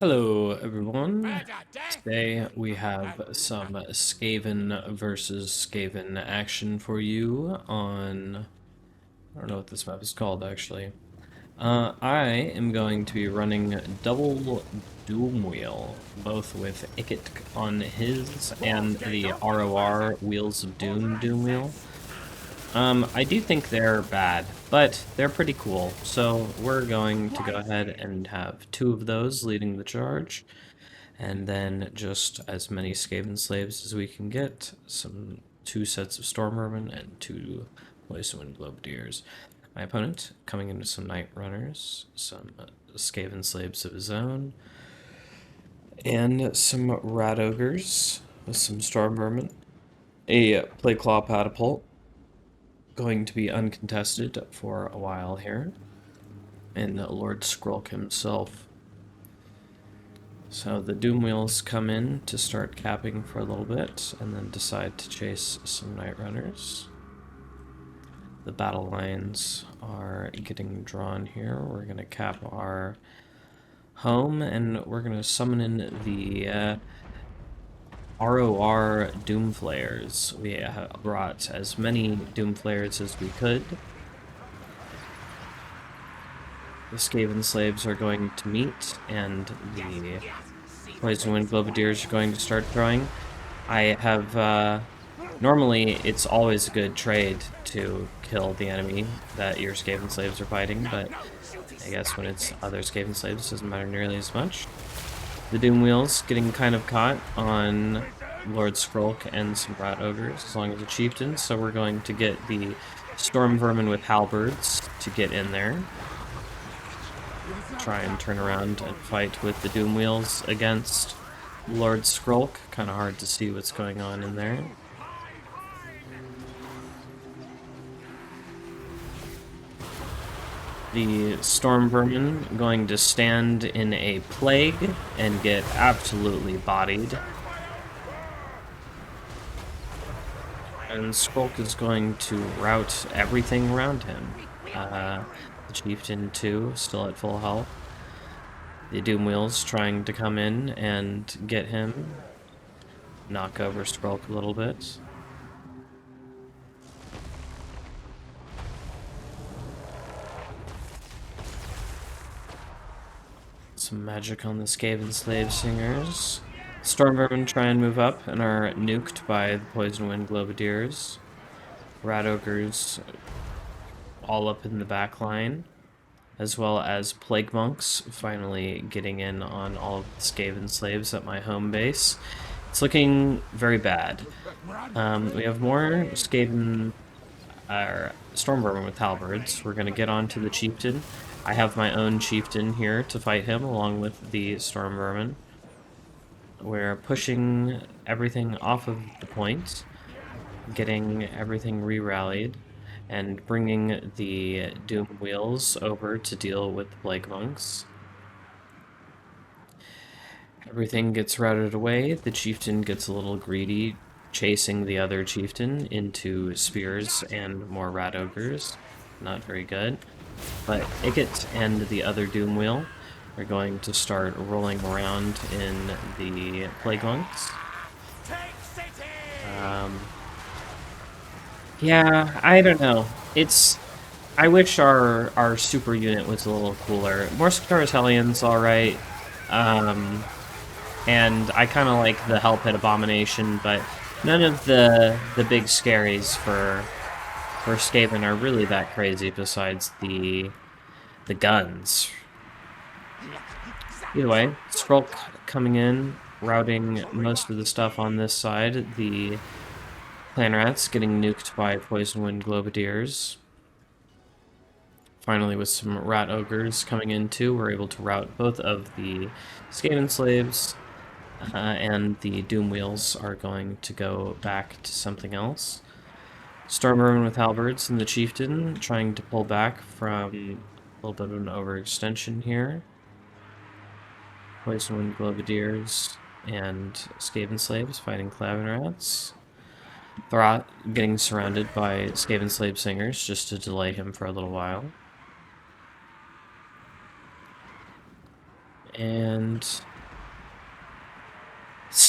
Hello, everyone. Today we have some Skaven versus Skaven action for you on... I don't know what this map is called, actually. I am going to be running double Doom Wheel, both with Ikit on his and the ROR Wheels of Doom Wheel. I do think they're bad, but they're pretty cool, so we're going to go ahead and have two of those leading the charge. And then just as many Skaven slaves as we can get, two sets of Storm Vermin and two Poison Wind Globadiers. My opponent coming into some Night Runners, some Skaven slaves of his own, and some Rat Ogres with some Storm Vermin. A Plague Claw Catapult, going to be uncontested for a while here, and Lord Skrulk himself. So the Doom Wheels come in to start capping for a little bit, and then decide to chase some Night Runners. The battle lines are getting drawn here. We're going to cap our home, and we're going to summon in the ROR Doom Flayers. We brought as many Doom Flayers as we could. The Skaven slaves are going to meet, and the Poison Wind Globadiers are going to start throwing. I have, normally it's always a good trade to kill the enemy that your Skaven slaves are fighting, but I guess when it's other Skaven slaves, it doesn't matter nearly as much. The Doom Wheels getting kind of caught on Lord Skrulk and some Rat Ogres, as long as a Chieftain, so we're going to get the Storm Vermin with Halberds to get in there. Try and turn around and fight with the Doom Wheels against Lord Skrulk. Kind of hard to see what's going on in there. The Storm Vermin going to stand in a plague and get absolutely bodied. And Skrulk is going to rout everything around him. The Chieftain, too, still at full health. The Doom Wheels trying to come in and get him. Knock over Skrulk a little bit. Some magic on the Skaven Slave Singers. Storm Vermin try and move up and are nuked by the Poison Wind Globadiers. Rat Ogres all up in the back line, as well as Plague Monks finally getting in on all of the Skaven slaves at my home base. It's looking very bad. We have more Skaven Storm Vermin with halberds. We're going to get onto the Chieftain. I have my own Chieftain here to fight him, along with the Storm Vermin. We're pushing everything off of the point, getting everything re-rallied, and bringing the Doom Wheels over to deal with the Plague Monks. Everything gets routed away. The Chieftain gets a little greedy, chasing the other Chieftain into spears and more Rat Ogres. Not very good. But Ikit and the other Doom Wheel are going to start rolling around in the Plague Monks. Yeah, I don't know. I wish our super unit was a little cooler. More Scars Hellions, alright. And I kind of like the Hell Pit Abomination, but none of the big scaries for Skaven are really that crazy besides the guns. Either way, Skrulk coming in, routing most of the stuff on this side. The Clan Rats getting nuked by Poison Wind Globadiers. Finally, with some Rat Ogres coming in too, we're able to rout both of the Skaven Slaves, and the Doom Wheels are going to go back to something else. Storm Vermin with Halberds and the Chieftain trying to pull back from a little bit of an overextension here. Poison Wind Globadiers and Skaven Slaves fighting Clavin Rats. Throth getting surrounded by Skaven Slave Singers just to delay him for a little while. And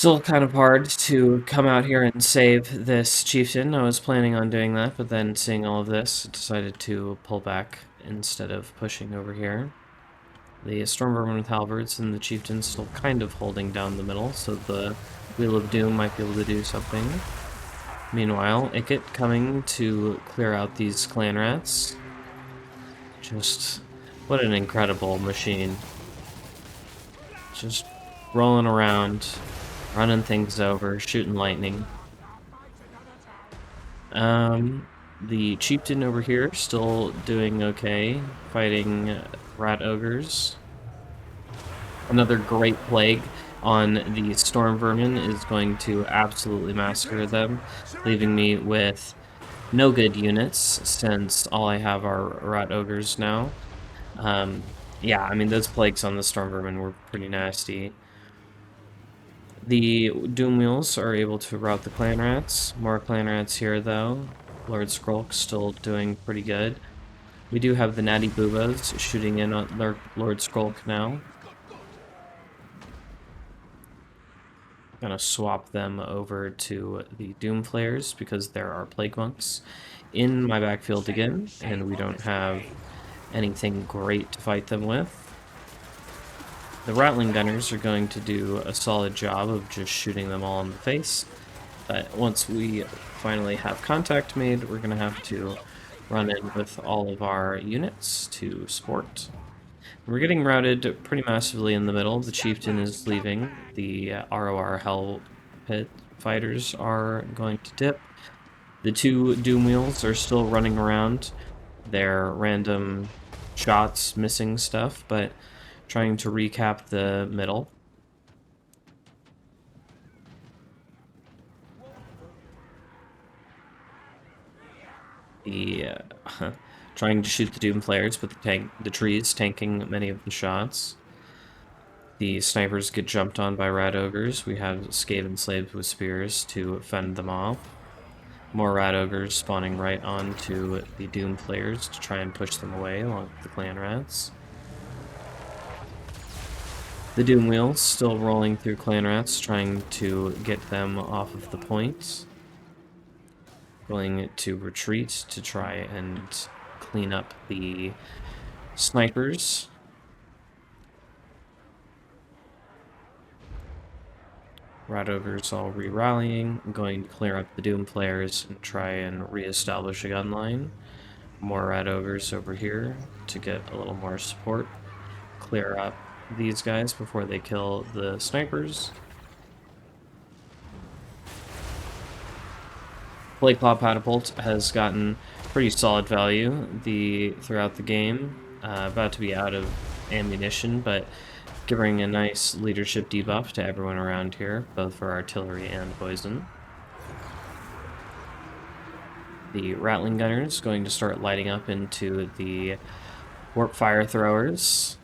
Still kind of hard to come out here and save this chieftain. I was planning on doing that, but then seeing all of this, decided to pull back instead of pushing over here. The Stormvermin with halberds and the chieftain still kind of holding down the middle, so the Wheel of Doom might be able to do something. Meanwhile, Ikit coming to clear out these clan rats. Just, what an incredible machine. Just rolling around, running things over, shooting lightning. The chieftain over here still doing okay, fighting rat ogres. Another great plague on the storm vermin is going to absolutely massacre them, leaving me with no good units since all I have are rat ogres now. Yeah, I mean, those plagues on the storm vermin were pretty nasty. The Doom Wheels are able to rout the clan rats. More clan rats here, though. Lord Skrulk still doing pretty good. We do have the Natty Boobas shooting in on Lord Skrulk now. Gonna swap them over to the Doom Flayers because there are Plague Monks in my backfield again, and we don't have anything great to fight them with. The Rattling Gunners are going to do a solid job of just shooting them all in the face, but once we finally have contact made, we're going to have to run in with all of our units to support. We're getting routed pretty massively in the middle. The Chieftain is leaving. The ROR Hell Pit fighters are going to dip. The two Doom Wheels are still running around. They're random shots missing stuff, but trying to recap the middle. Trying to shoot the Doom Flayers, but the trees tanking many of the shots. The snipers get jumped on by rat ogres. We have Skaven slaves with spears to fend them off. More rat ogres spawning right onto the Doom Flayers to try and push them away along with the clan rats. The Doom Wheels still rolling through clan rats, trying to get them off of the point. Going to retreat to try and clean up the snipers. Rat ogres all re-rallying. I'm going to clear up the Doom Flayers and try and re-establish a gun line. More rat ogres over here to get a little more support. Clear up these guys before they kill the snipers. Plague Claw Catapult has gotten pretty solid value throughout the game. About to be out of ammunition, but giving a nice leadership debuff to everyone around here, both for artillery and poison. The Rattling Gunners going to start lighting up into the Warp Fire Throwers.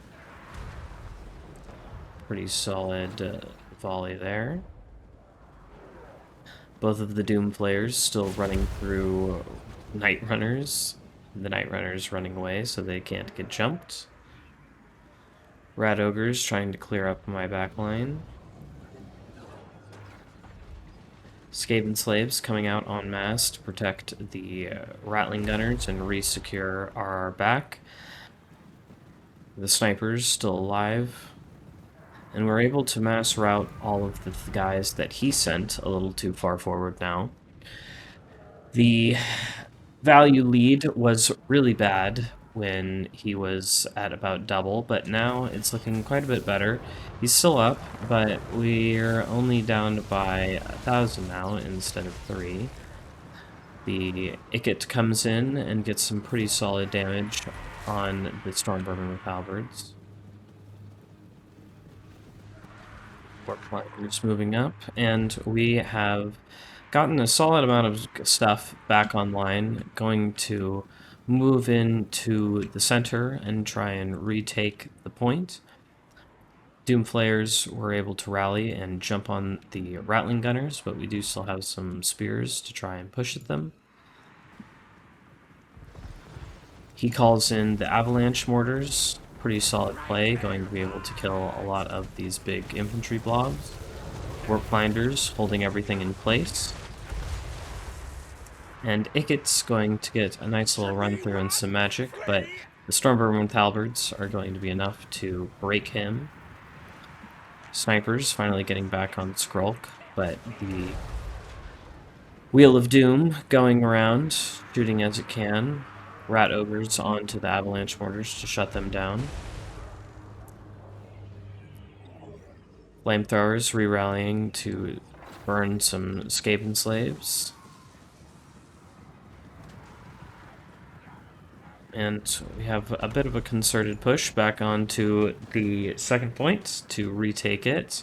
Pretty solid volley there. Both of the Doom Flayers still running through Night Runners. The Night Runners running away so they can't get jumped. Rat Ogres trying to clear up my backline. Skaven Slaves coming out en masse to protect the Rattling Gunners and re-secure our back. The Snipers still alive. And we're able to mass rout all of the guys that he sent a little too far forward now. The value lead was really bad when he was at about double, but now it's looking quite a bit better. He's still up, but we're only down by 1,000 now instead of 3. The Ikit comes in and gets some pretty solid damage on the Stormvermin with halberds. Warp Fighters moving up, and we have gotten a solid amount of stuff back online. Going to move into the center and try and retake the point. Doom Flayers were able to rally and jump on the Rattling Gunners, but we do still have some spears to try and push at them. He calls in the Avalanche Mortars. Pretty solid play, going to be able to kill a lot of these big infantry blobs. Warp Blinders holding everything in place. And Ikit's going to get a nice little run through and some magic, but the Stormvermin with halberds are going to be enough to break him. Snipers finally getting back on Skrulk, but the Wheel of Doom going around, shooting as it can. Rat Ogres onto the Avalanche Mortars to shut them down. Flamethrowers re-rallying to burn some Skaven slaves. And we have a bit of a concerted push back onto the second point to retake it.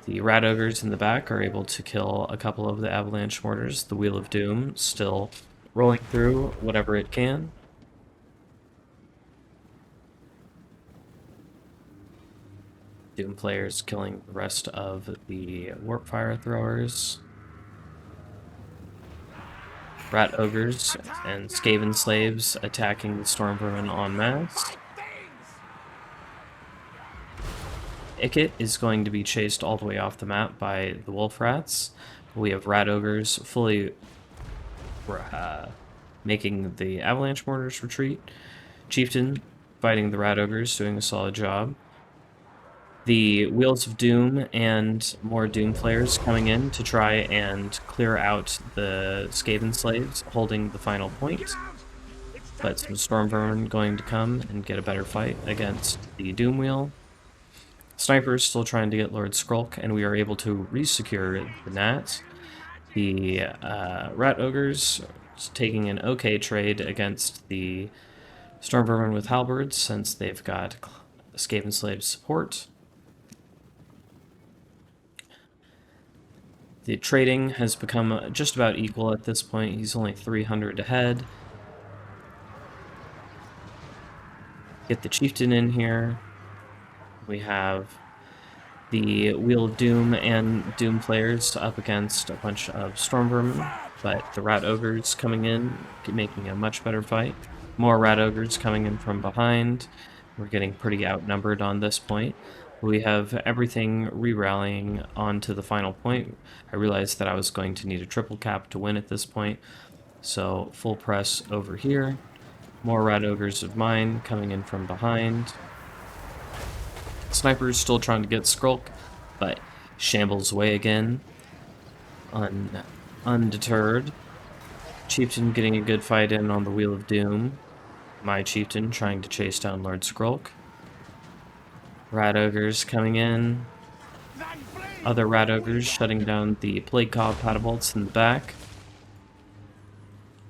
The Rat Ogres in the back are able to kill a couple of the Avalanche Mortars. The Wheel of Doom still rolling through whatever it can. Doom players killing the rest of the Warp Fire throwers. Rat Ogres and Skaven slaves attacking the Stormvermin en masse. Ikit is going to be chased all the way off the map by the Wolf Rats. We have Rat Ogres fully making the Avalanche Mortars retreat. Chieftain fighting the Rat Ogres, doing a solid job. The Wheels of Doom and more Doom players coming in to try and clear out the Skaven slaves, holding the final point. But some Stormvermin going to come and get a better fight against the Doom Wheel. Snipers still trying to get Lord Skrulk, and we are able to re-secure the Nat. The Rat Ogres taking an okay trade against the Stormvermin with halberds, since they've got Skaven Slave support. The trading has become just about equal at this point. He's only 300 ahead. Get the Chieftain in here. We have the Wheel of Doom and Doom players up against a bunch of Stormvermin, but the Rat Ogres coming in, making a much better fight. More Rat Ogres coming in from behind. We're getting pretty outnumbered on this point. We have everything re-rallying onto the final point. I realized that I was going to need a triple cap to win at this point, so full press over here. More Rat Ogres of mine coming in from behind. Snipers still trying to get Skrulk, but shambles away again, undeterred. Chieftain getting a good fight in on the Wheel of Doom. My Chieftain trying to chase down Lord Skrulk. Rat Ogres coming in. Other Rat Ogres shutting down the Plague Cob Catapults in the back.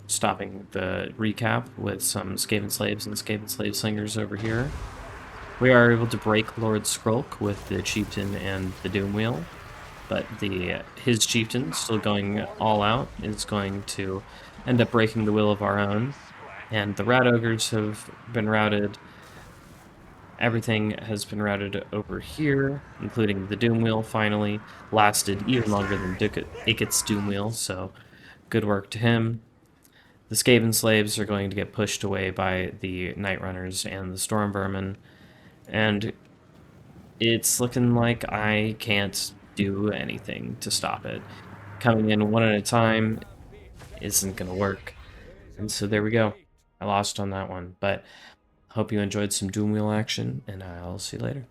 Stopping the recap with some Skaven Slaves and Skaven Slave Slingers over here. We are able to break Lord Skrulk with the Chieftain and the Doom Wheel, but his Chieftain, still going all out, is going to end up breaking the will of our own. And the Rat Ogres have been routed. Everything has been routed over here, including the Doom Wheel finally. Lasted even longer than Ikit's Doom Wheel, so good work to him. The Skaven Slaves are going to get pushed away by the Night Runners and the Stormvermin, and it's looking like I can't do anything to stop it. Coming in one at a time isn't going to work. And so there we go. I lost on that one, but hope you enjoyed some Doom Wheel action, and I'll see you later.